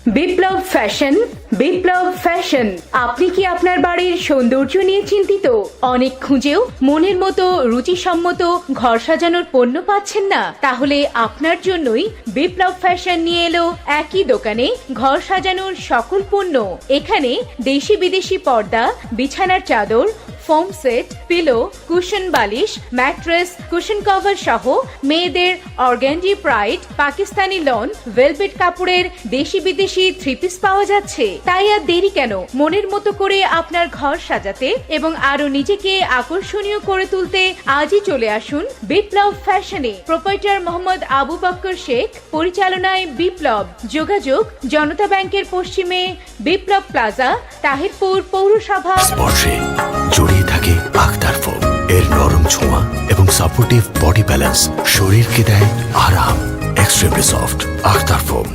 বিপ্লব fashion. বিপ্লব fashion. আপনি কি আপনার বাড়ির সৌন্দর্য নিয়ে চিন্তিত? অনেক খুঁজেও মনের মতো রুচিসম্মত ঘর সাজানোর পণ্য পাচ্ছেন না? তাহলে আপনার জন্যই বিপ্লব ফ্যাশন নিয়ে এলো একই দোকানে ঘর সাজানোর সকল পণ্য। এখানে দেশি বিদেশি পর্দা, বিছানার চাদর, ফোম সেট, পিলো, কুশন বালিশ, ম্যাট্রেস, কুশন কভার সহ মেয়েদের organdy pride, Pakistani lawn, velvet কাপড়ের দেশি বিদেশি থ্রি পিস পাওয়া যাচ্ছে। তাই আর দেরি কেন? মনের মতো করে আপনার ঘর সাজাতে এবং আরো নিজেকে আকর্ষণীয় করে তুলতে আজই চলে আসুন বিপ্লব ফ্যাশনে। প্রোপাইটার মোহাম্মদ আবু বক্কর শেখ, পরিচালনায় বিপ্লব। যোগাযোগ জনতা ব্যাংকের পশ্চিমে বিপ্লব প্লাজা, তাহিরপুর পৌরসভা। স্পর্শে জড়িয়ে থাকে আখতার ফোম। এর নরম ছোঁয়া এবং সাপোর্টিভ বডি ব্যালেন্স শরীরকে দেয় আরাম। Extremely soft Akhtar foam.